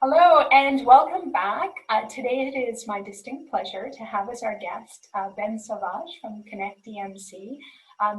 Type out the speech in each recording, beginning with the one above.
Hello and welcome back. Today it is my distinct pleasure to have as our guest Ben Sauvage from Connect DMC.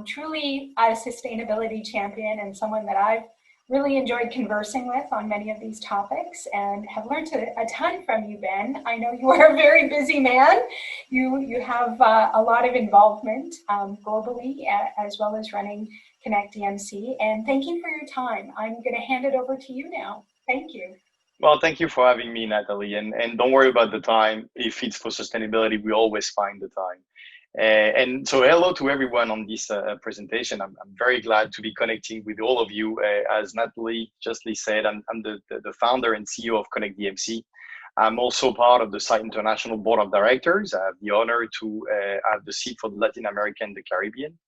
Truly a sustainability champion and someone that I've really enjoyed conversing with on many of these topics and have learned a ton from you, Ben. I know you are a very busy man. You have a lot of involvement globally as well as running Connect DMC. And thank you for your time. I'm going to hand it over to you now. Thank you. Well, thank you for having me, Natalie. And don't worry about the time. If it's for sustainability, we always find the time. And so hello to everyone on this presentation. I'm very glad to be connecting with all of you. As Natalie justly said, I'm the founder and CEO of Connect DMC. I'm also part of the site International Board of Directors. I have the honor to have the seat for Latin America and the Caribbean.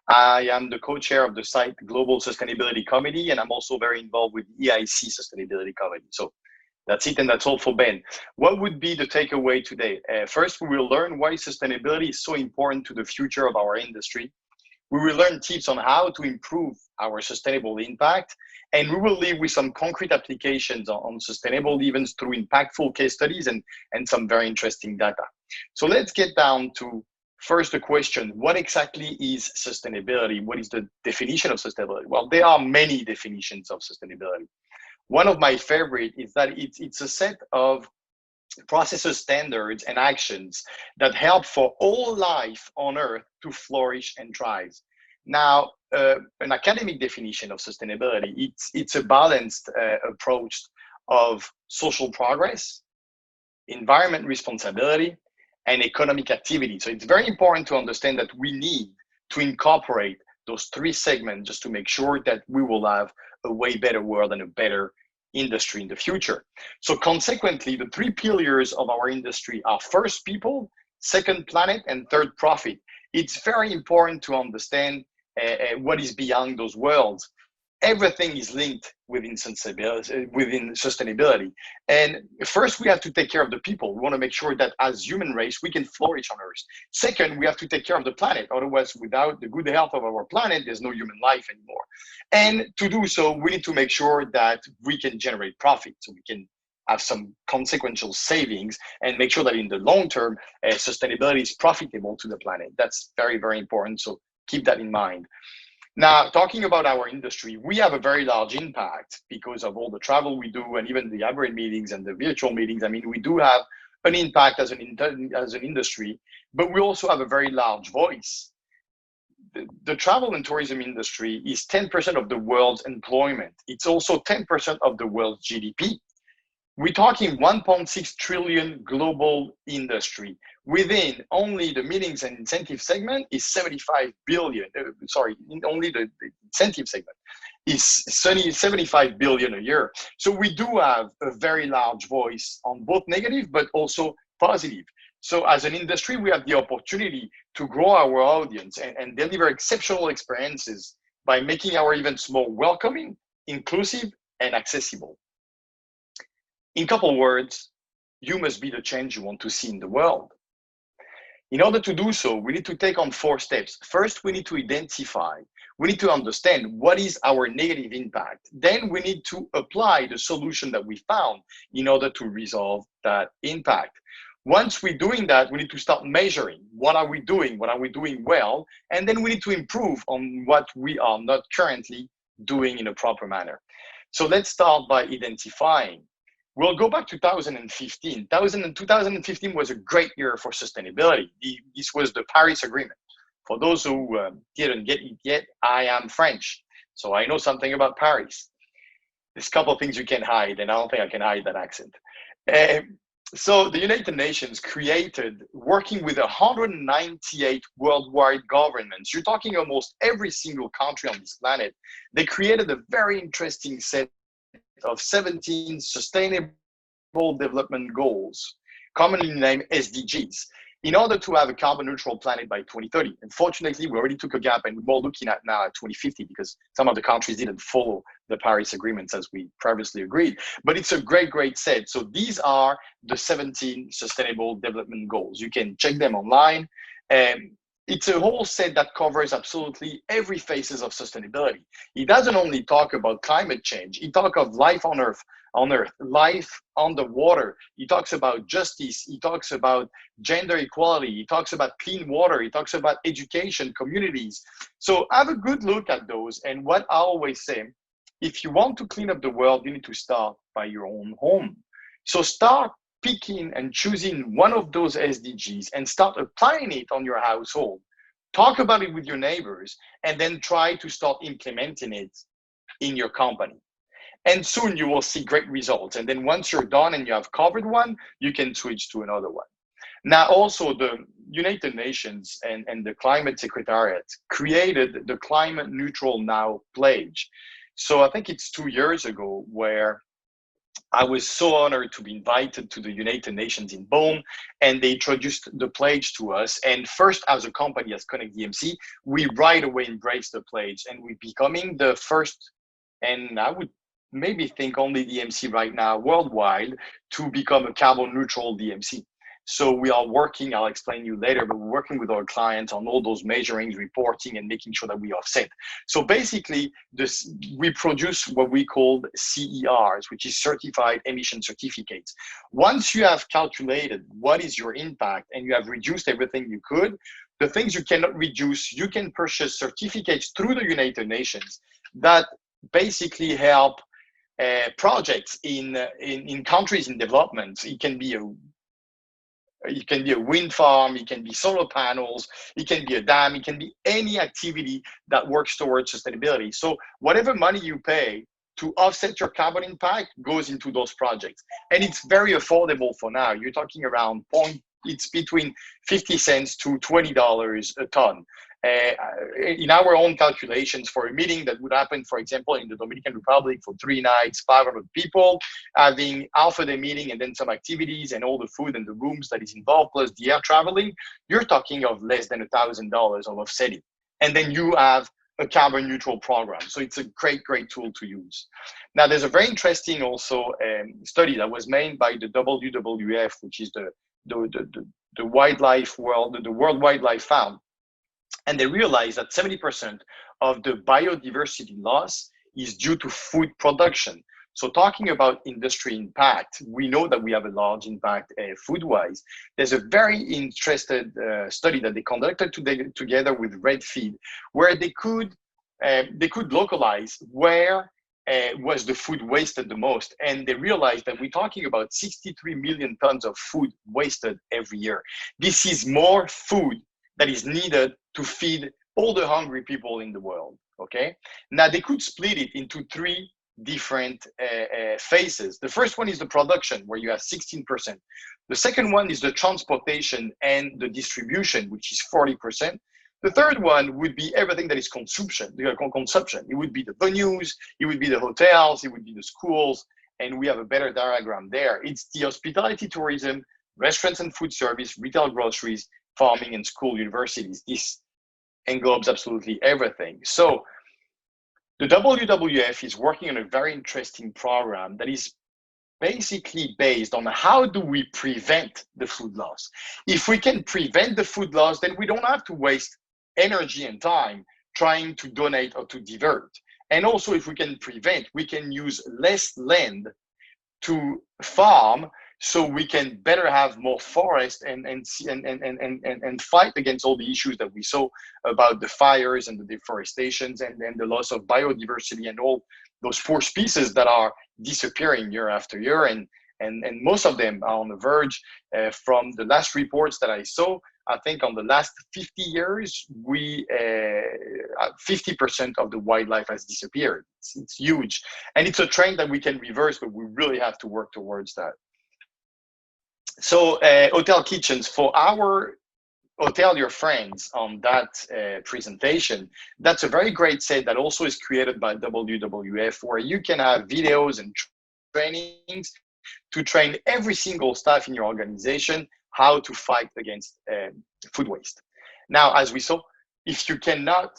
I am the co-chair of the site Global Sustainability Committee, and I'm also very involved with EIC Sustainability Committee. So that's it, and that's all for Ben. What would be the takeaway today? First, we will learn why sustainability is so important to the future of our industry. We will learn tips on how to improve our sustainable impact, and we will leave with some concrete applications on sustainable events through impactful case studies and some very interesting data. So let's get down to first the question, what exactly is sustainability? What is the definition of sustainability? Well, there are many definitions of sustainability. One of my favorite is that it's a set of processes, standards, and actions that help for all life on Earth to flourish and thrive. Now, an academic definition of sustainability, it's a balanced approach of social progress, environment responsibility, and economic activity. So it's very important to understand that we need to incorporate those three segments just to make sure that we will have a way better world and a better industry in the future. So consequently, the three pillars of our industry are first people, second planet, and third profit. It's very important to understand what is beyond those worlds. Everything is linked within sustainability. And first, we have to take care of the people. We want to make sure that as human race, we can flourish on Earth. Second, we have to take care of the planet. Otherwise, without the good health of our planet, there's no human life anymore. And to do so, we need to make sure that we can generate profit so we can have some consequential savings and make sure that in the long term, sustainability is profitable to the planet. That's very, very important. So keep that in mind. Now, talking about our industry, we have a very large impact because of all the travel we do and even the hybrid meetings and the virtual meetings. I mean, we do have an impact as an industry, but we also have a very large voice. The travel and tourism industry is 10% of the world's employment. It's also 10% of the world's GDP. We're talking 1.6 trillion global industry. Within only the meetings and incentive segment is 75 billion. Only the incentive segment is 75 billion a year. So we do have a very large voice on both negative, but also positive. So as an industry, we have the opportunity to grow our audience and deliver exceptional experiences by making our events more welcoming, inclusive, and accessible. In a couple of words, you must be the change you want to see in the world. In order to do so, we need to take on 4 steps. First, we need to identify, we need to understand what is our negative impact. Then we need to apply the solution that we found in order to resolve that impact. Once we're doing that, we need to start measuring. What are we doing well? And then we need to improve on what we are not currently doing in a proper manner. So let's start by identifying. We'll go back to 2015. 2015 was a great year for sustainability. This was the Paris Agreement. For those who didn't get it yet, I am French, so I know something about Paris. There's a couple of things you can hide, and I don't think I can hide that accent. So the United Nations created, working with 198 worldwide governments, you're talking almost every single country on this planet, they created a very interesting set of 17 Sustainable Development Goals, commonly named SDGs, in order to have a carbon neutral planet by 2030. Unfortunately, we already took a gap and we're more looking at now at 2050 because some of the countries didn't follow the Paris agreements as we previously agreed. But it's a great, great set. So these are the 17 Sustainable Development Goals. You can check them online. It's a whole set that covers absolutely every phases of sustainability. It doesn't only talk about climate change. It talks of life on Earth on earth, life on the water. He talks about justice. He talks about gender equality. He talks about clean water. He talks about education, communities. So have a good look at those. And what I always say, if you want to clean up the world, you need to start by your own home. So start picking and choosing one of those SDGs and start applying it on your household. Talk about it with your neighbors, and then try to start implementing it in your company. And soon you will see great results. And then once you're done and you have covered one, you can switch to another one. Now, also the United Nations and the Climate Secretariat created the Climate Neutral Now Pledge. So I think it's 2 years ago where I was so honored to be invited to the United Nations in Bonn, and they introduced the pledge to us. And first, as a company, as Connect DMC, we right away embraced the pledge, and we're becoming the first, and I would maybe think only DMC right now worldwide, to become a carbon neutral DMC. So we are working, I'll explain you later, but we're working with our clients on all those measurings, reporting, and making sure that we offset. So basically, we produce what we call CERs, which is certified emission certificates. Once you have calculated what is your impact and you have reduced everything you could, the things you cannot reduce, you can purchase certificates through the United Nations that basically help projects in countries in development. It can be a wind farm, it can be solar panels, it can be a dam, it can be any activity that works towards sustainability. So whatever money you pay to offset your carbon impact goes into those projects. And it's very affordable for now. You're talking around it's between 50 cents to $20 a ton. In our own calculations for a meeting that would happen, for example, in the Dominican Republic for 3 nights, 500 people, having half of the meeting and then some activities and all the food and the rooms that is involved, plus the air traveling, you're talking of less than $1,000 of offsetting. And then you have a carbon neutral program. So it's a great, great tool to use. Now, there's a very interesting also study that was made by the WWF, which is the wildlife world, the World Wildlife Fund. And they realized that 70% of the biodiversity loss is due to food production. So talking about industry impact, we know that we have a large impact food-wise. There's a very interesting study that they conducted together with Red Feed, where they could localize where was the food wasted the most. And they realized that we're talking about 63 million tons of food wasted every year. This is more food that is needed to feed all the hungry people in the world, okay? Now, they could split it into 3 different phases. The first one is the production, where you have 16%. The second one is the transportation and the distribution, which is 40%. The third one would be everything that is consumption. It would be the venues, it would be the hotels, it would be the schools, and we have a better diagram there. It's the hospitality, tourism, restaurants and food service, retail, groceries, farming, and school, universities. This englobes absolutely everything. So the WWF is working on a very interesting program that is basically based on how do we prevent the food loss. If we can prevent the food loss, then we don't have to waste energy and time trying to donate or to divert. And also, if we can prevent, we can use less land to farm, so we can better have more forest and fight against all the issues that we saw about the fires and the deforestations and the loss of biodiversity and all those poor species that are disappearing year after year. And most of them are on the verge. From the last reports that I saw, I think on the last 50 years, 50% of the wildlife has disappeared. It's huge. And it's a trend that we can reverse, but we really have to work towards that. So hotel kitchens, for our Hotel Your Friends on that presentation, that's a very great set that also is created by WWF, where you can have videos and trainings to train every single staff in your organization how to fight against food waste. Now, as we saw, if you cannot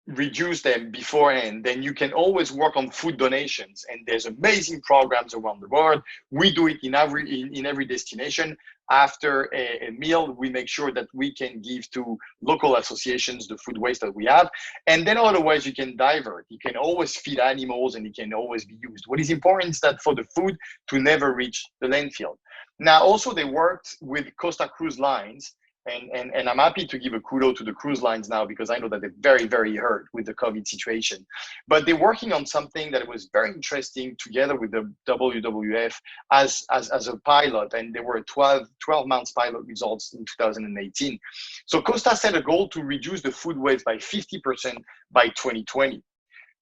reduce them beforehand, then you can always work on food donations. And there's amazing programs around the world. We do it in every destination. After a meal, we make sure that we can give to local associations the food waste that we have. And then otherwise you can divert. You can always feed animals and it can always be used. What is important is that for the food to never reach the landfill. Now, also they worked with Costa Cruise Lines, and I'm happy to give a kudo to the cruise lines now because I know that they're very, very hurt with the COVID situation. But they're working on something that was very interesting together with the WWF as a pilot, and there were 12 months pilot results in 2018. So Costa set a goal to reduce the food waste by 50% by 2020.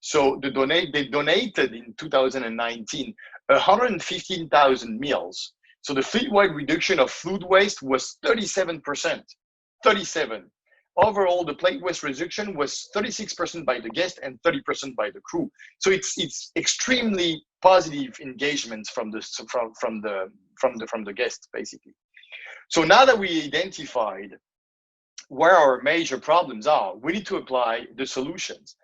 So they donated in 2019 115,000 meals. So the fleet-wide reduction of food waste was 37%. 37. Overall, the plate waste reduction was 36% by the guest and 30% by the crew. So it's extremely positive engagements from the guests, basically. So now that we identified where our major problems are, we need to apply the solutions.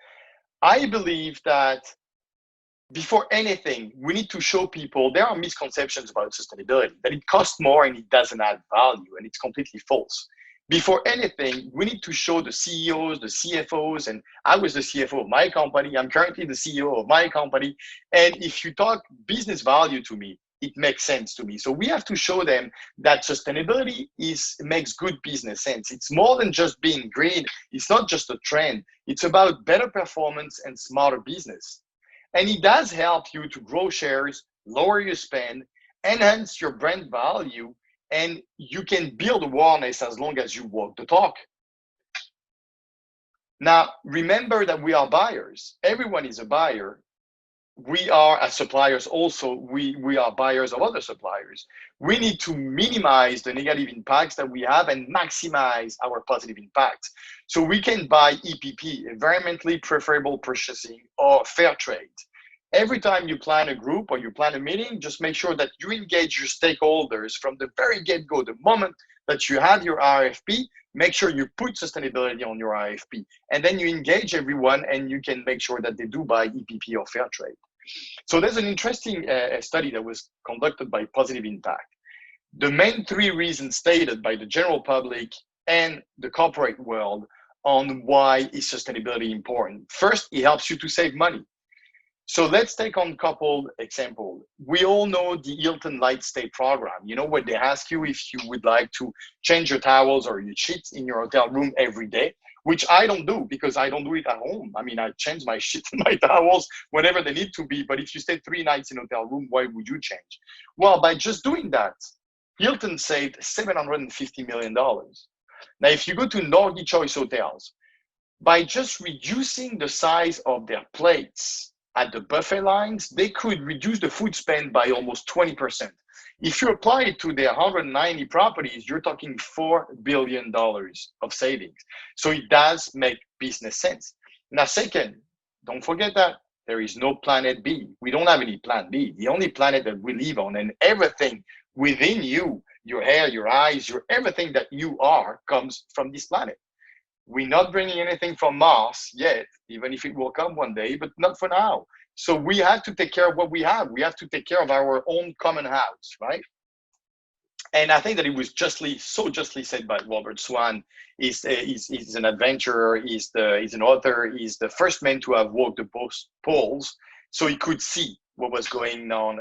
I believe that before anything, we need to show people there are misconceptions about sustainability, that it costs more and it doesn't add value, and it's completely false. Before anything, we need to show the CEOs, the CFOs, and I was the CFO of my company. I'm currently the CEO of my company. And if you talk business value to me, it makes sense to me. So we have to show them that sustainability makes good business sense. It's more than just being green. It's not just a trend. It's about better performance and smarter business. And it does help you to grow shares, lower your spend, enhance your brand value, and you can build awareness as long as you walk the talk. Now, remember that we are buyers. Everyone is a buyer. We are, as suppliers also, we are buyers of other suppliers. We need to minimize the negative impacts that we have and maximize our positive impacts. So we can buy EPP, environmentally preferable purchasing, or fair trade. Every time you plan a group or you plan a meeting, just make sure that you engage your stakeholders from the very get-go. The moment that you have your RFP, make sure you put sustainability on your RFP. And then you engage everyone and you can make sure that they do buy EPP or fair trade. So there's an interesting study that was conducted by Positive Impact. The main three reasons stated by the general public and the corporate world on why is sustainability important. First, it helps you to save money. So let's take on a couple examples. We all know the Hilton Light Stay program. You know what they ask you if you would like to change your towels or your sheets in your hotel room every day, which I don't do because I don't do it at home. I mean, I change my sheets and my towels whenever they need to be. But if you stay 3 nights in a hotel room, why would you change? Well, by just doing that, Hilton saved $750 million. Now, if you go to Nordic Choice Hotels, by just reducing the size of their plates at the buffet lines, they could reduce the food spend by almost 20%. If you apply it to their 190 properties, you're talking $4 billion of savings. So it does make business sense. Now, second, don't forget that there is no planet B. We don't have any plan B. The only planet that we live on, and everything within you, your hair, your eyes, everything that you are comes from this planet. We're not bringing anything from Mars yet, even if it will come one day, but not for now. So we have to take care of what we have. We have to take care of our own common house, right? And I think that it was so justly said by Robert Swan. He's an adventurer, he's an author, he's the first man to have walked the poles, so he could see what was going on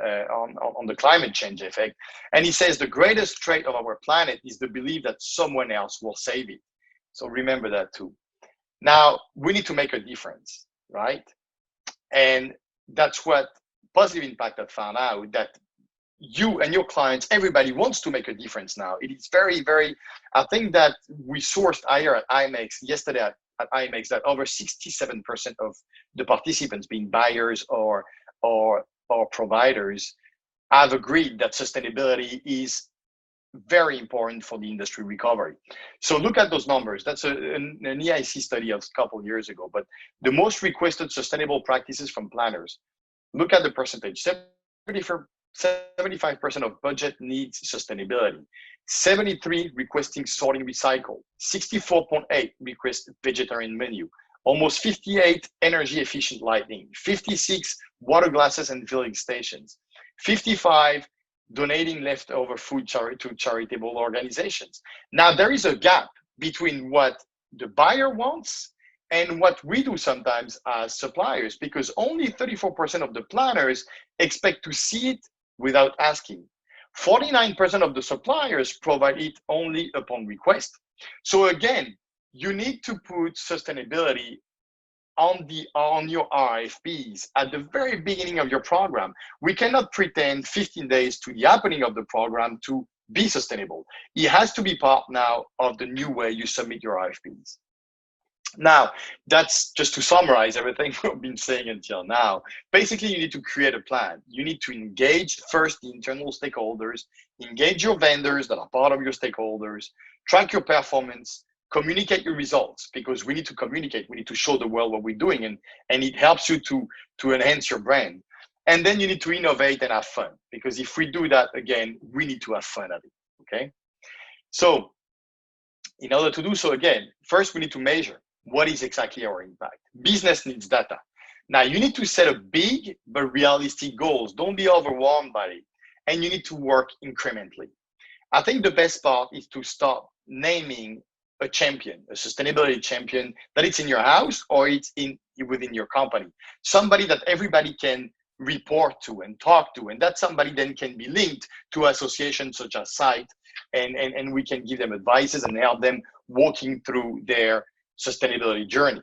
the climate change effect. And he says the greatest trait of our planet is the belief that someone else will save it. So remember that too. Now, we need to make a difference, right? And that's what Positive Impact had found out, that you and your clients, everybody wants to make a difference now. It is very, very, I think that we sourced here at IMEX yesterday at IMEX that over 67% of the participants, being buyers or providers, have agreed that sustainability is very important for the industry recovery. So look at those numbers. That's an EIC study of a couple of years ago, but the most requested sustainable practices from planners. Look at the percentage. 75% of budget needs sustainability. 73 requesting sorting recycle. 64.8 request vegetarian menu. almost 58 energy efficient lighting, 56 water glasses and filling stations, 55 donating leftover food to charitable organizations. Now, there is a gap between what the buyer wants and what we do sometimes as suppliers, because only 34% of the planners expect to see it without asking. 49% of the suppliers provide it only upon request. So again, you need to put sustainability on your RFPs at the very beginning of your program. We cannot pretend 15 days to the happening of the program to be sustainable. It has to be part now of the new way you submit your RFPs. Now, that's just to summarize everything we've been saying until now. Basically, you need to create a plan. You need to engage first the internal stakeholders, engage your vendors that are part of your stakeholders, track your performance, communicate your results, because we need to communicate. We need to show the world what we're doing, and it helps you to enhance your brand. And then you need to innovate and have fun, because if we do that, again, we need to have fun at it, okay? So in order to do so, again, first we need to measure what is exactly our impact. Business needs data. Now you need to set up big but realistic goals. Don't be overwhelmed by it. And you need to work incrementally. I think the best part is to start naming a champion, a sustainability champion, that it's in your house or it's within your company. Somebody that everybody can report to and talk to. And that somebody then can be linked to associations such as SITE, and we can give them advices and help them walking through their sustainability journey.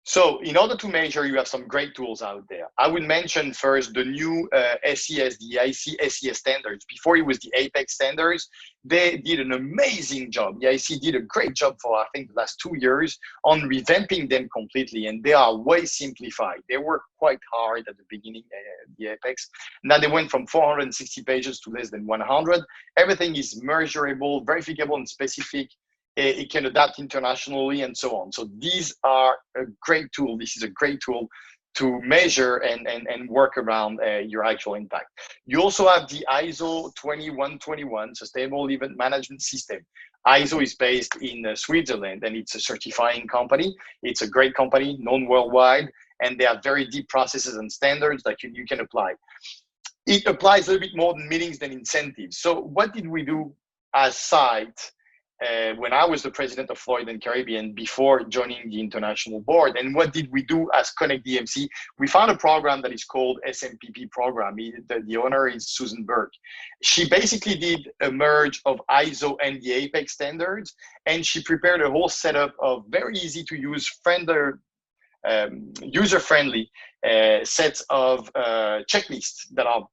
So in order to measure, you have some great tools out there. I would mention first the new SES, the IC SES standards. Before it was the APEX standards, they did an amazing job. The IC did a great job for, I think, the last 2 years on revamping them completely, and they are way simplified. They were quite hard at the beginning, the APEX. Now they went from 460 pages to less than 100. Everything is measurable, verifiable, and specific. It can adapt internationally and so on. So these are a great tool. This is a great tool to measure and work around your actual impact. You also have the ISO 20121 Sustainable Event Management System. ISO is based in Switzerland, and it's a certifying company. It's a great company, known worldwide, and they have very deep processes and standards that you can apply. It applies a little bit more than meetings than incentives. So what did we do as SITE when I was the president of Floyd and Caribbean before joining the international board? And what did we do as Connect DMC? We found a program that is called SMPP program. The owner is Susan Burke. She basically did a merge of ISO and the APEX standards, and she prepared a whole setup of very easy to use, user-friendly sets of checklists that are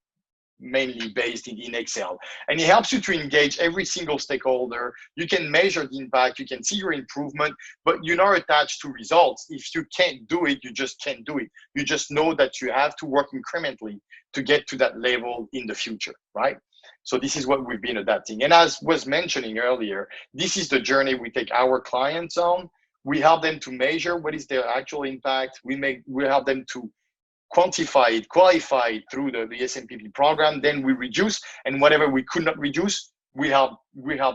mainly based in Excel. And it helps you to engage every single stakeholder. You can measure the impact, you can see your improvement, but you're not attached to results. If you can't do it, you just can't do it. You just know that you have to work incrementally to get to that level in the future, right? So this is what we've been adapting. And as was mentioning earlier, this is the journey we take our clients on. We help them to measure what is their actual impact. We help them to quantify it, qualify it through the SMPP program. Then we reduce, and whatever we could not reduce, we help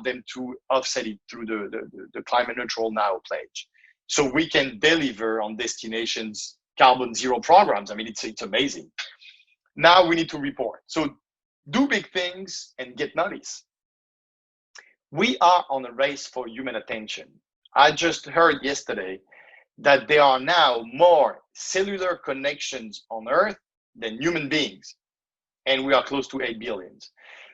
them to offset it through the Climate Neutral Now pledge. So we can deliver on destinations carbon zero programs. I mean, it's amazing. Now we need to report. So do big things and get noticed. We are on a race for human attention. I just heard yesterday that there are now more cellular connections on Earth than human beings, and we are close to 8 billion.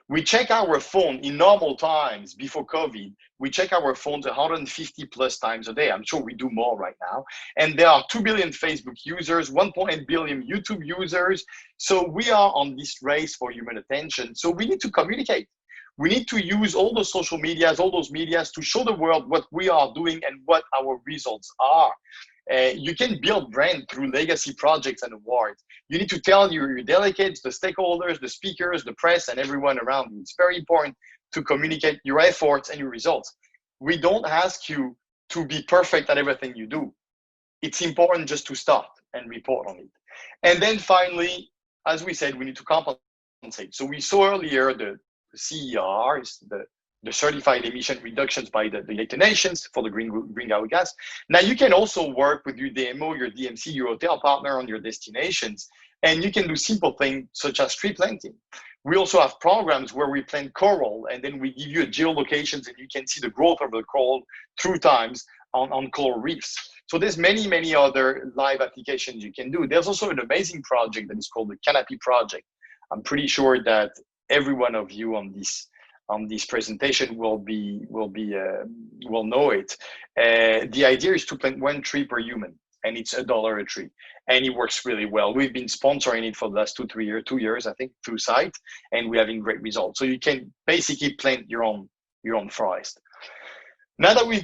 We check our phone in normal times before COVID. We check our phones 150 plus times a day. I'm sure we do more right now. And there are 2 billion Facebook users, 1.8 billion YouTube users. So we are on this race for human attention. So we need to communicate. We need to use all those social medias, all those medias to show the world what we are doing and what our results are. You can build brand through legacy projects and awards. You need to tell your delegates, the stakeholders, the speakers, the press, and everyone around you. It's very important to communicate your efforts and your results. We don't ask you to be perfect at everything you do. It's important just to start and report on it. And then finally, as we said, we need to compensate. So we saw earlier the CERs, the the certified emission reductions by the United Nations for the greenhouse gas. Now you can also work with your DMO, your DMC, your hotel partner on your destinations, and you can do simple things such as tree planting. We also have programs where we plant coral, and then we give you a geolocations, and you can see the growth of the coral through times on coral reefs. So there's many other live applications you can do. There's also an amazing project that is called the Canopy Project. I'm pretty sure that every one of you on this presentation will know it. The idea is to plant 1 tree per human, and it's $1 a tree, and it works really well. We've been sponsoring it for the last 2 years, I think, through site, and we're having great results. So you can basically plant your own forest. Now that we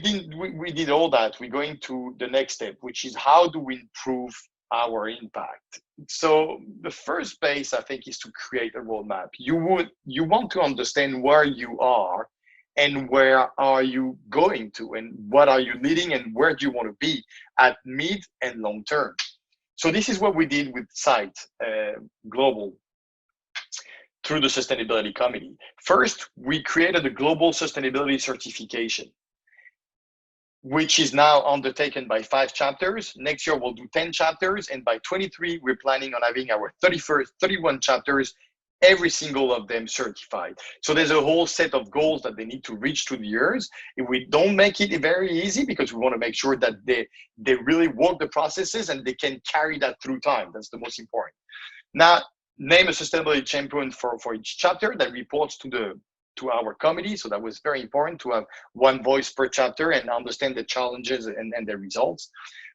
did all that, we're going to the next step, which is how do we improve our impact? So the first base, I think, is to create a roadmap. You want to understand where you are and where are you going to, and what are you leading, and where do you want to be at mid and long term. So this is what we did with Site Global through the Sustainability Committee. First, we created a global sustainability certification, which is now undertaken by 5 chapters. Next year, we'll do 10 chapters. And by 23, we're planning on having our 31 chapters, every single of them certified. So there's a whole set of goals that they need to reach through the years. If we don't make it very easy, because we want to make sure that they really work the processes and they can carry that through time. That's the most important. Now, name a sustainability champion for each chapter that reports to our committee. So that was very important to have 1 voice per chapter and understand the challenges and the results.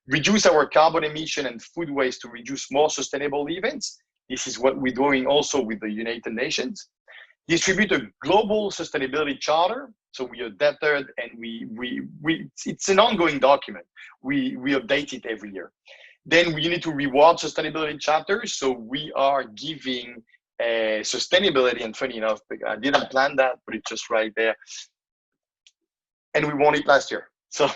Reduce our carbon emission and food waste to reduce more sustainable events. This is what we're doing also with the United Nations. Distribute a global sustainability charter. So we adapted, and it's an ongoing document. We update it every year. Then we need to reward sustainability chapters. So we are giving sustainability, and funny enough, I didn't plan that, but it's just right there. And we won it last year. So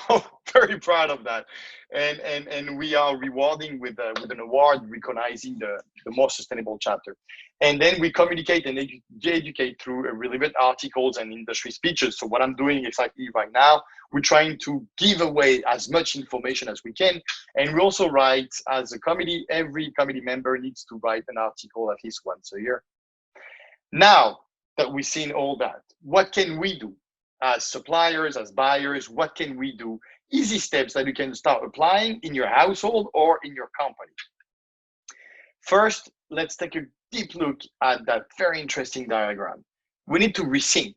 very proud of that. And we are rewarding with an award recognizing the most sustainable chapter. And then we communicate and educate through relevant articles and industry speeches. So what I'm doing exactly right now, we're trying to give away as much information as we can. And we also write, as a committee, every committee member needs to write an article at least once a year. Now that we've seen all that, what can we do? As suppliers, as buyers, what can we do? Easy steps that you can start applying in your household or in your company. First, let's take a deep look at that very interesting diagram. We need to rethink,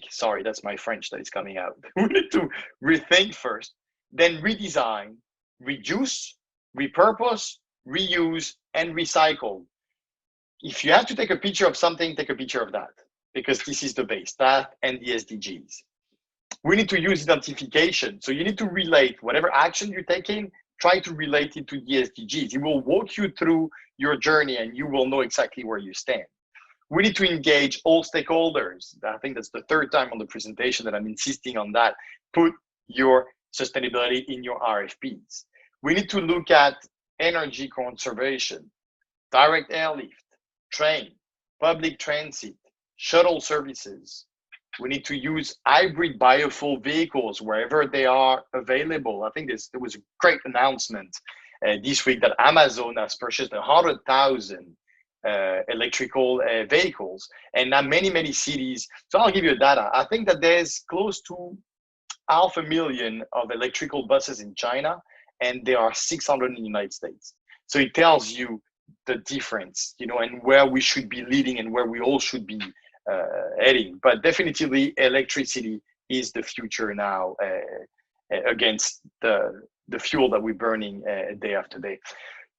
sorry, that's my French that is coming out. We need to rethink first, then redesign, reduce, repurpose, reuse, and recycle. If you have to take a picture of something, take a picture of that, because this is the base, that and the SDGs. We need to use identification. So you need to relate whatever action you're taking, try to relate it to the SDGs. It will walk you through your journey and you will know exactly where you stand. We need to engage all stakeholders. I think that's the 3rd time on the presentation that I'm insisting on that. Put your sustainability in your RFPs. We need to look at energy conservation, direct airlift, train, public transit, shuttle services. We need to use hybrid biofuel vehicles wherever they are available. I think there was a great announcement this week that Amazon has purchased 100,000 electrical vehicles, and now many cities. So I'll give you data. I think that there's close to 500,000 of electrical buses in China, and there are 600 in the United States. So it tells you the difference, and where we should be leading and where we all should be heading. But definitely electricity is the future now against the fuel that we're burning day after day.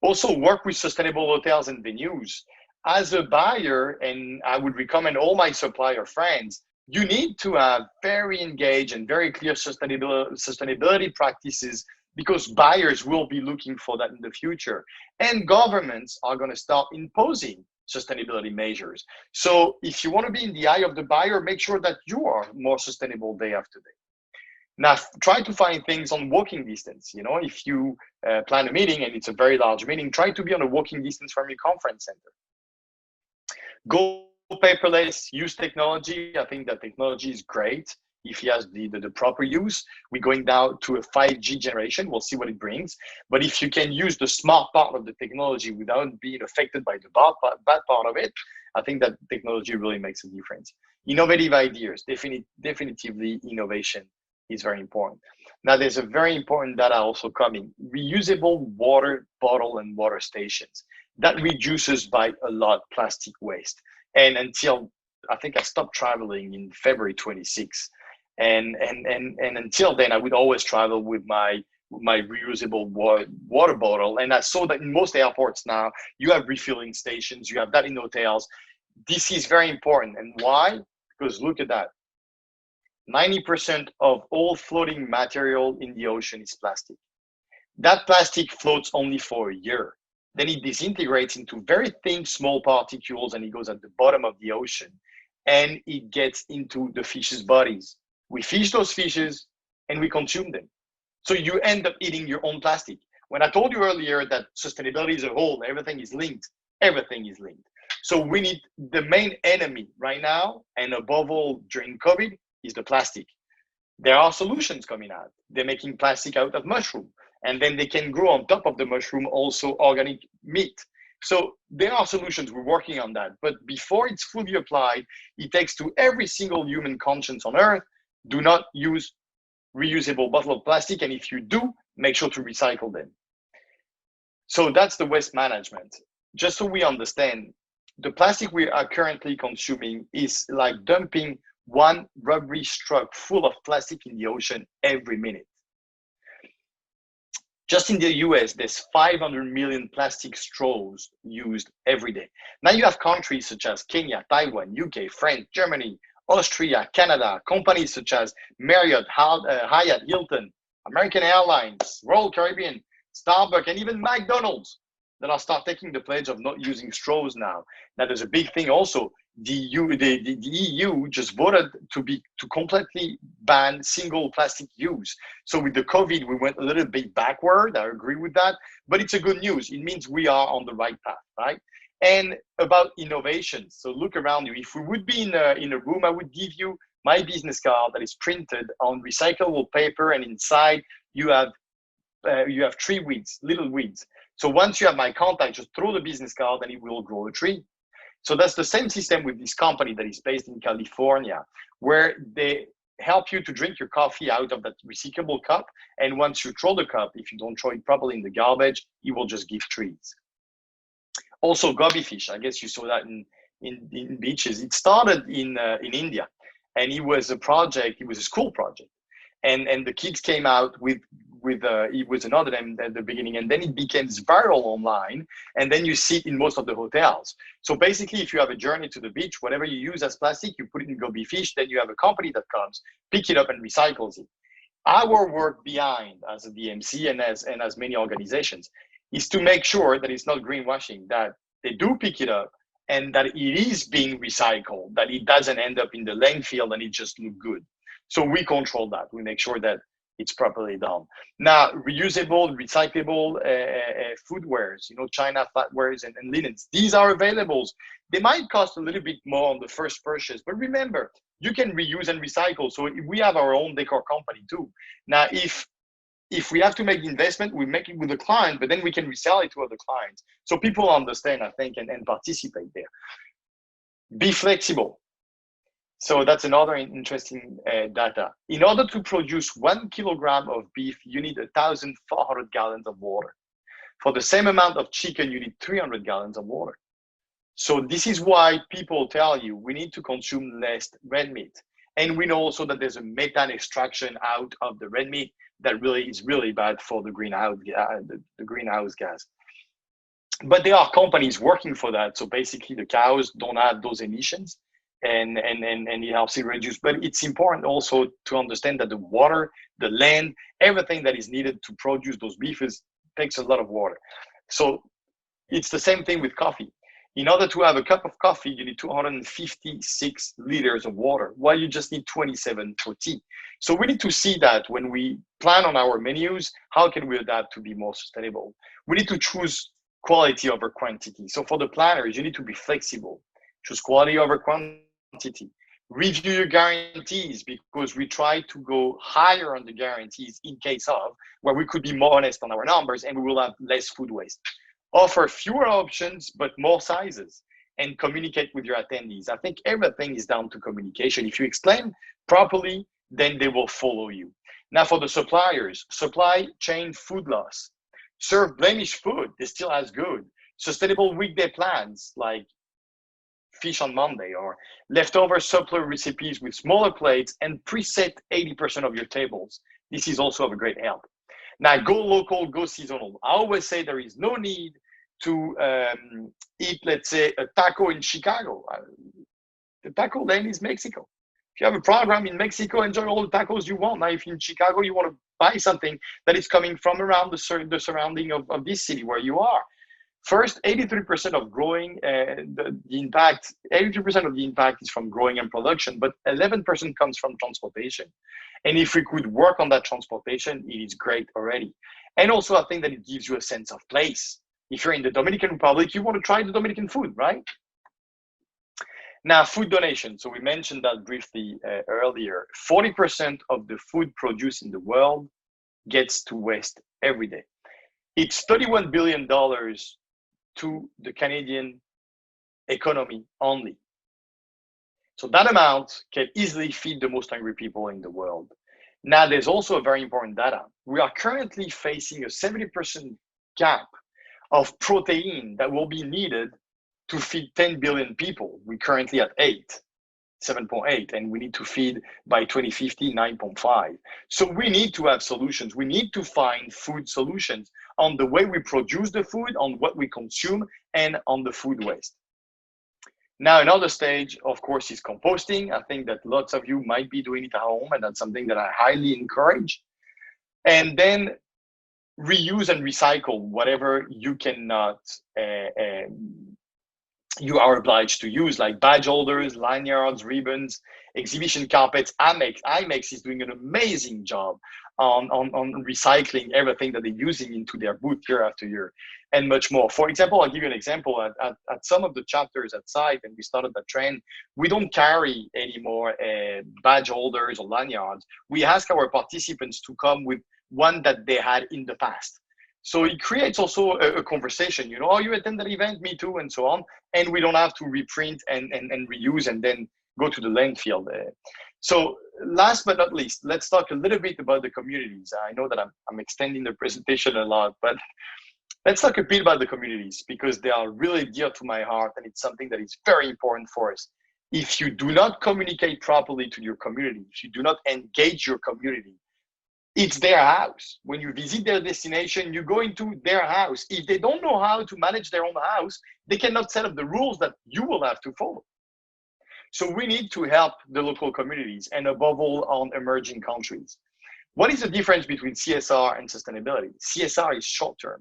Also work with sustainable hotels and venues. As a buyer, and I would recommend all my supplier friends, you need to have very engaged and very clear sustainability practices, because buyers will be looking for that in the future. And governments are going to start imposing sustainability measures. So if you want to be in the eye of the buyer, make sure that you are more sustainable day after day. Now, try to find things on walking distance. If you plan a meeting and it's a very large meeting, try to be on a walking distance from your conference center. Go paperless, use technology. I think that technology is great if he has the proper use. We're going now to a 5G generation. We'll see what it brings. But if you can use the smart part of the technology without being affected by the bad part of it, I think that technology really makes a difference. Innovative ideas, definitively innovation is very important. Now, there's a very important data also coming: reusable water bottle and water stations. That reduces by a lot plastic waste. And until I think I stopped traveling in February 26. And until then, I would always travel with my reusable water bottle. And I saw that in most airports now, you have refilling stations, you have that in hotels. This is very important. And why? Because look at that. 90% of all floating material in the ocean is plastic. That plastic floats only for a year. Then it disintegrates into very thin, small particles, and it goes at the bottom of the ocean, and it gets into the fish's bodies. We fish those fishes and we consume them. So you end up eating your own plastic. When I told you earlier that sustainability is a whole, everything is linked. Everything is linked. So we need the main enemy right now, and above all during COVID, is the plastic. There are solutions coming out. They're making plastic out of mushroom, and then they can grow on top of the mushroom also organic meat. So there are solutions. We're working on that. But before it's fully applied, it takes to every single human conscience on earth: do not use reusable bottle of plastic, and if you do, make sure to recycle them. So that's the waste management. Just so we understand, the plastic we are currently consuming is like dumping one rubbery straw full of plastic in the ocean every minute. Just in the US, there's 500 million plastic straws used every day. Now you have countries such as Kenya, Taiwan, UK, France, Germany, Austria, Canada, companies such as Marriott, Hyatt, Hilton, American Airlines, Royal Caribbean, Starbucks, and even McDonald's that are start taking the pledge of not using straws now. Now there's a big thing also. The EU just voted to completely ban single plastic use. So with the COVID, we went a little bit backward. I agree with that, but it's a good news. It means we are on the right path, right? And about innovation. So look around you. If we would be in a room, I would give you my business card that is printed on recyclable paper, and inside you have tree weeds, little weeds. So once you have my contact, just throw the business card and it will grow a tree. So that's the same system with this company that is based in California, where they help you to drink your coffee out of that recyclable cup. And once you throw the cup, if you don't throw it properly in the garbage, it will just give trees. Also, goby fish. I guess you saw that in beaches. It started in India, and it was a project. It was a school project, and the kids came out with it was another name at the beginning, and then it became viral online, and then you see it in most of the hotels. So basically, if you have a journey to the beach, whatever you use as plastic, you put it in goby fish, then you have a company that comes, pick it up and recycles it. Our work behind as a DMC and as many organizations is to make sure that it's not greenwashing, that they do pick it up and that it is being recycled, that it doesn't end up in the landfill and it just look good. So we control that. We make sure that it's properly done. Now, reusable, recyclable footwears, China flatwares and linens, these are available. They might cost a little bit more on the first purchase, but remember, you can reuse and recycle. So we have our own decor company too. Now, if we have to make the investment, we make it with the client, but then we can resell it to other clients. So people understand, I think, and participate there. Be flexible. So that's another interesting data. In order to produce 1 kilogram of beef, you need 1,400 gallons of water. For the same amount of chicken, you need 300 gallons of water. So this is why people tell you we need to consume less red meat. And we know also that there's a methane extraction out of the red meat that is really bad for the greenhouse gas. But there are companies working for that. So basically the cows don't have those emissions. And it helps it reduce. But it's important also to understand that the water, the land, everything that is needed to produce those beefs takes a lot of water. So it's the same thing with coffee. In order to have a cup of coffee, you need 256 liters of water, while you just need 27 for tea. So we need to see that when we plan on our menus, how can we adapt to be more sustainable? We need to choose quality over quantity. So for the planners, you need to be flexible. Choose quality over quantity. Review your guarantees, because we try to go higher on the guarantees in case of where we could be more honest on our numbers and we will have less food waste. Offer fewer options but more sizes, and communicate with your attendees. I think everything is down to communication. If you explain properly, then they will follow you. Now for the suppliers, supply chain food loss. Serve blemished food, they still as good. Sustainable weekday plans like fish on Monday, or leftover suppler recipes with smaller plates, and preset 80% of your tables. This is also of a great help. Now, go local, go seasonal. I always say there is no need to eat, let's say, a taco in Chicago. The taco lane is Mexico. If you have a program in Mexico, enjoy all the tacos you want. Now, if you're in Chicago, you want to buy something that is coming from around the surrounding of this city where you are. First, 83% of growing, the impact, 83% of the impact is from growing and production, but 11% comes from transportation. And if we could work on that transportation, it is great already. And also, I think that it gives you a sense of place. If you're in the Dominican Republic, you want to try the Dominican food, right? Now, food donation. So we mentioned that briefly earlier. 40% of the food produced in the world gets to waste every day. It's $31 billion to the Canadian economy only. So that amount can easily feed the most hungry people in the world. Now, there's also a very important data. We are currently facing a 70% gap of protein that will be needed to feed 10 billion people. We're currently at 7.8, and we need to feed by 2050, 9.5. So we need to have solutions. We need to find food solutions on the way we produce the food, on what we consume, and on the food waste. Now, another stage, of course, is composting. I think that lots of you might be doing it at home, and that's something that I highly encourage. And then reuse and recycle whatever you cannot you are obliged to use, like badge holders, lanyards, ribbons, exhibition carpets. IMEX is doing an amazing job on recycling everything that they're using into their booth year after year, and much more. For example, I'll give you an example. At some of the chapters at site, and we started that trend, we don't carry anymore badge holders or lanyards. We ask our participants to come with one that they had in the past. So it creates also a conversation, you know, oh, you attend that event, me too, and so on. And we don't have to reprint and reuse and then go to the landfill. So last but not least, let's talk a little bit about the communities. I know that I'm extending the presentation a lot, but let's talk a bit about the communities, because they are really dear to my heart, and it's something that is very important for us. If you do not communicate properly to your community, if you do not engage your community, it's their house. When you visit their destination, you go into their house. If they don't know how to manage their own house, they cannot set up the rules that you will have to follow. So we need to help the local communities, and above all, on emerging countries. What is the difference between CSR and sustainability? CSR is short-term.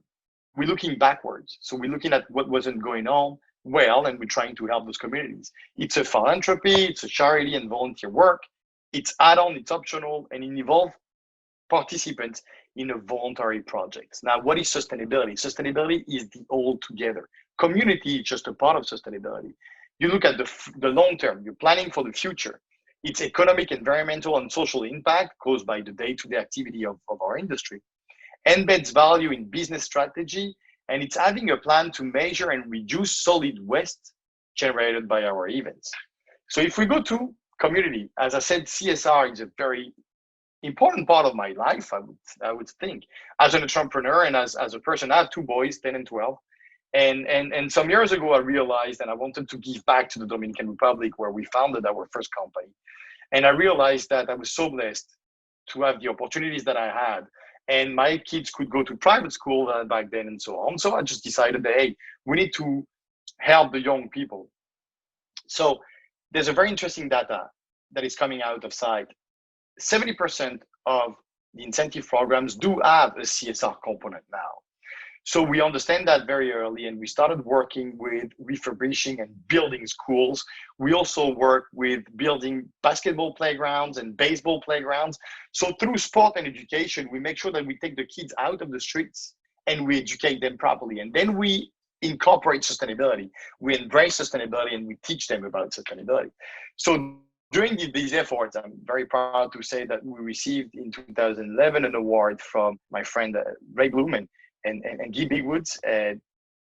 We're looking backwards. So we're looking at what wasn't going on well, and we're trying to help those communities. It's a philanthropy, it's a charity and volunteer work. It's add-on, it's optional, and it involves participants in a voluntary project. Now, what is sustainability? Sustainability is the all together. Community is just a part of sustainability. You look at the long term, you're planning for the future. It's economic, environmental, and social impact caused by the day-to-day activity of our industry. Embeds value in business strategy, and it's having a plan to measure and reduce solid waste generated by our events. So if we go to community, as I said, CSR is a very important part of my life, I would think. As an entrepreneur and as a person, I have two boys, 10 and 12. And some years ago, I realized that I wanted to give back to the Dominican Republic, where we founded our first company. And I realized that I was so blessed to have the opportunities that I had. And my kids could go to private school back then and so on. So I just decided that, hey, we need to help the young people. So there's a very interesting data that is coming out of site. 70% of the incentive programs do have a CSR component now. So we understand that very early, and we started working with refurbishing and building schools. We also work with building basketball playgrounds and baseball playgrounds. So through sport and education, we make sure that we take the kids out of the streets and we educate them properly. And then we incorporate sustainability. We embrace sustainability and we teach them about sustainability. So during these efforts, I'm very proud to say that we received in 2011 an award from my friend Ray Bloom and Guy Bigwoods.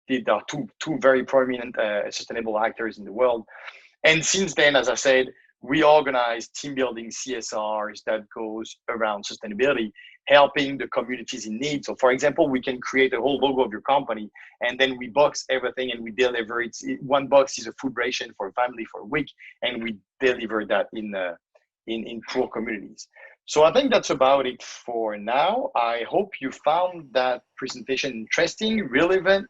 They are two very prominent sustainable actors in the world. And since then, as I said, we organize team building CSRs that goes around sustainability, helping the communities in need. So for example, we can create a whole logo of your company and then we box everything and we deliver it. One box is a food ration for a family for a week, and we deliver that in poor communities. So I think that's about it for now. I hope you found that presentation interesting, relevant.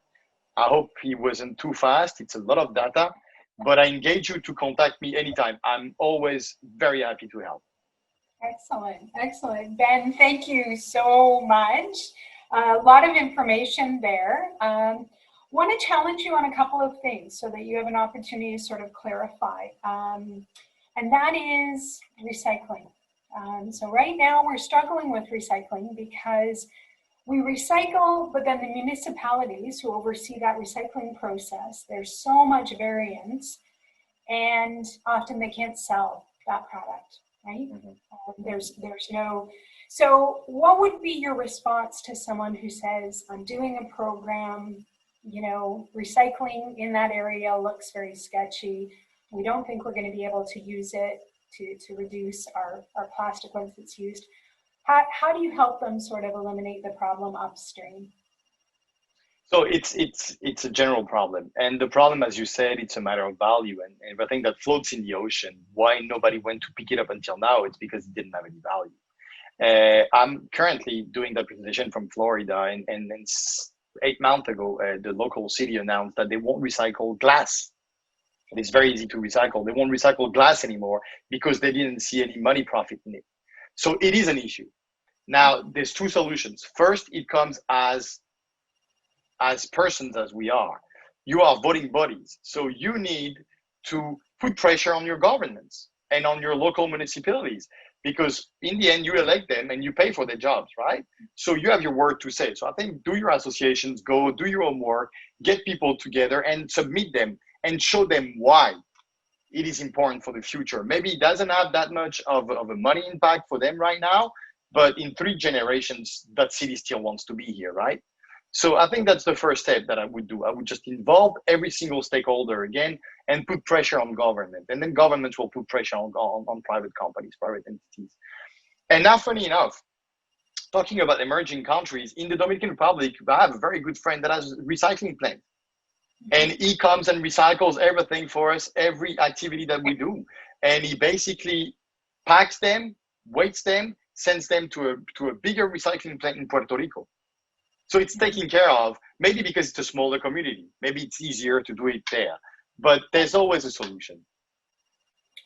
I hope it wasn't too fast. It's a lot of data, but I engage you to contact me anytime. I'm always very happy to help. Excellent, excellent. Ben, thank you so much. A lot of information there. Want to challenge you on a couple of things so that you have an opportunity to sort of clarify. And that is recycling. So right now we're struggling with recycling because we recycle, but then the municipalities who oversee that recycling process, there's so much variance, and often they can't sell that product, right? Mm-hmm. There's no, so what would be your response to someone who says, I'm doing a program, you know, recycling in that area looks very sketchy. We don't think we're going to be able to use it to reduce our plastic once it's used. How do you help them sort of eliminate the problem upstream? So it's a general problem, and the problem, as you said, it's a matter of value, and everything that floats in the ocean. Why nobody went to pick it up until now? It's because it didn't have any value. I'm currently doing that presentation from Florida, and 8 months ago, the local city announced that they won't recycle glass. And it's very easy to recycle. They won't recycle glass anymore because they didn't see any money profit in it. So it is an issue. Now, there's 2 solutions. First, it comes as persons as we are. You are voting bodies. So you need to put pressure on your governments and on your local municipalities, because in the end, you elect them and you pay for their jobs, right? So you have your word to say. So I think do your associations, go do your homework, get people together and submit them and show them why it is important for the future. Maybe it doesn't have that much of a money impact for them right now, but in 3 generations, that city still wants to be here, right? So I think that's the first step that I would do. I would just involve every single stakeholder again and put pressure on government. And then governments will put pressure on private companies, private entities. And now, funny enough, talking about emerging countries, in the Dominican Republic, I have a very good friend that has a recycling plant. And he comes and recycles everything for us, every activity that we do. And he basically packs them, weights them, sends them to a bigger recycling plant in Puerto Rico. So it's taken care of, maybe because it's a smaller community. Maybe it's easier to do it there, but there's always a solution.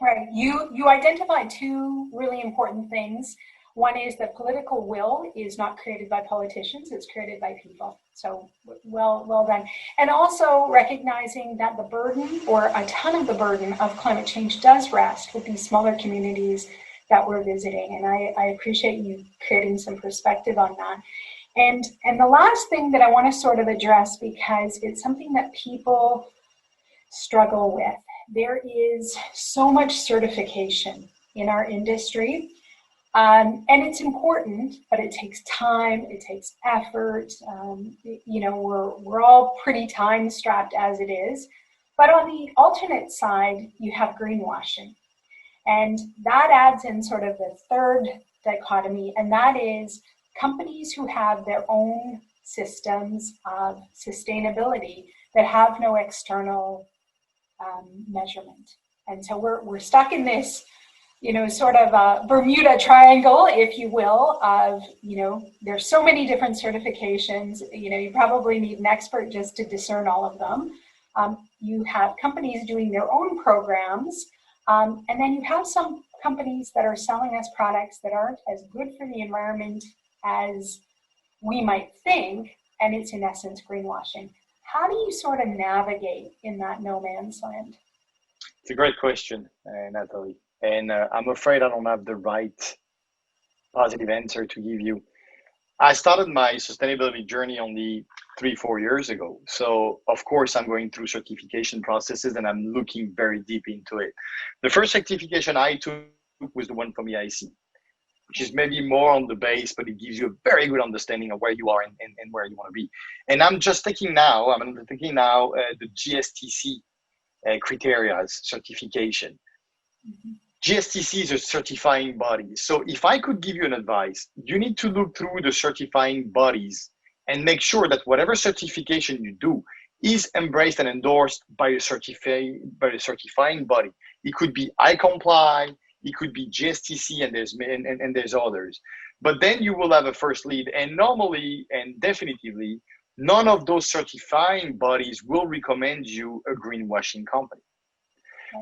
Right, you identified 2 really important things. One is that political will is not created by politicians, it's created by people. So well done. And also recognizing that the burden, or a ton of the burden of climate change, does rest with these smaller communities that we're visiting. And I appreciate you creating some perspective on that. And the last thing that I want to sort of address, because it's something that people struggle with. There is so much certification in our industry. And it's important, but it takes time, it takes effort. You know, we're all pretty time strapped as it is. But on the alternate side, you have greenwashing. And that adds in sort of the third dichotomy, and that is companies who have their own systems of sustainability that have no external measurement. And so we're stuck in this, you know, sort of a Bermuda Triangle, if you will, of, you know, there's so many different certifications, you know, you probably need an expert just to discern all of them. You have companies doing their own programs, and then you have some companies that are selling us products that aren't as good for the environment as we might think, and it's in essence greenwashing. How do you sort of navigate in that no man's land? It's a great question, Natalie. And I'm afraid I don't have the right positive answer to give you. I started my sustainability journey on the 3-4 years ago. So of course I'm going through certification processes and I'm looking very deep into it. The first certification I took was the one from EIC, which is maybe more on the base, but it gives you a very good understanding of where you are and where you want to be. And I'm taking now the GSTC criteria certification. Mhm. GSTC is a certifying body. So if I could give you an advice, you need to look through the certifying bodies and make sure that whatever certification you do is embraced and endorsed by a certifying body. It could be iComply, it could be GSTC, and there's others. But then you will have a first lead, and normally and definitively, none of those certifying bodies will recommend you a greenwashing company.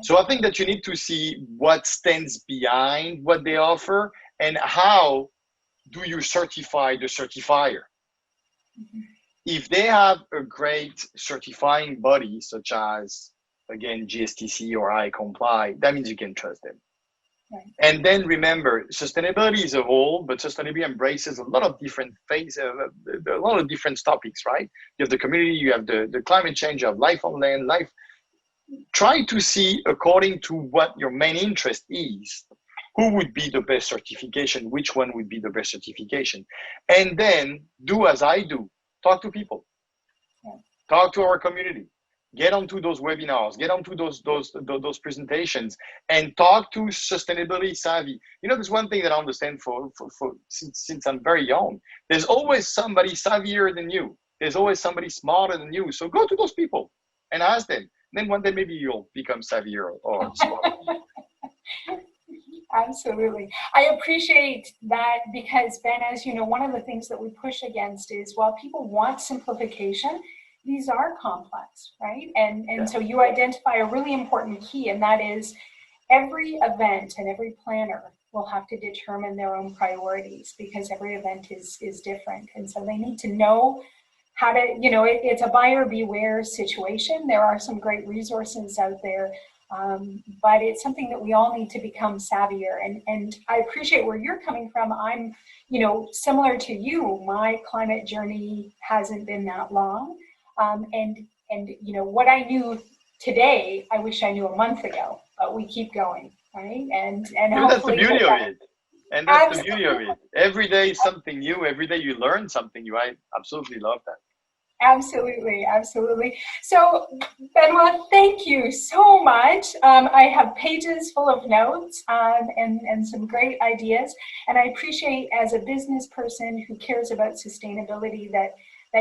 So I think that you need to see what stands behind what they offer and how do you certify the certifier. Mhm. If they have a great certifying body, such as, again, GSTC or iComply, that means you can trust them. Right. And then remember, sustainability is a whole, but sustainability embraces a lot of different phases, a lot of different topics, right? You have the community, you have the climate change, you have life on land, life. Try to see, according to what your main interest is, who would be the best certification, which one would be the best certification. And then do as I do, talk to people, talk to our community, get onto those webinars, get onto those presentations, and talk to sustainability savvy. You know, there's one thing that I understand since I'm very young. There's always somebody savvier than you. There's always somebody smarter than you. So go to those people and ask them. Then one day maybe you'll become savvier or smarter. Absolutely. I appreciate that because, Ben, as you know, one of the things that we push against is while people want simplification, these are complex, right? And so you identify a really important key, and that is every event and every planner will have to determine their own priorities because every event is different. And so they need to know how to, it's a buyer beware situation. There are some great resources out there, but it's something that we all need to become savvier. And I appreciate where you're coming from. I'm, similar to you, my climate journey hasn't been that long. And what I knew today, I wish I knew a month ago, but we keep going, right? And That's the hopefully beauty of it. And that's the beauty of absolutely. it. Every day is something new. Every day you learn something new. I absolutely love that. Absolutely, absolutely. So, Benoit, thank you so much. I have pages full of notes and some great ideas. And I appreciate, as a business person who cares about sustainability, that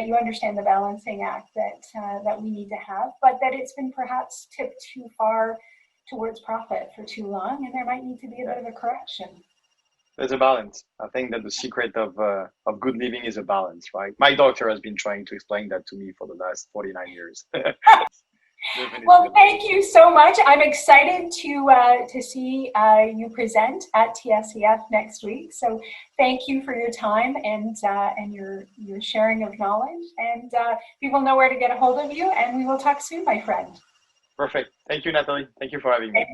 you understand the balancing act that we need to have, but that it's been perhaps tipped too far towards profit for too long, and there might need to be a bit of a correction. There's a balance. I think that the secret of good living is a balance, right? My doctor has been trying to explain that to me for the last 49 years. Well, thank you so much. I'm excited to see you present at TSEF next week. So thank you for your time and your sharing of knowledge. And people know where to get a hold of you. And we will talk soon, my friend. Perfect. Thank you, Natalie. Thank you for having me.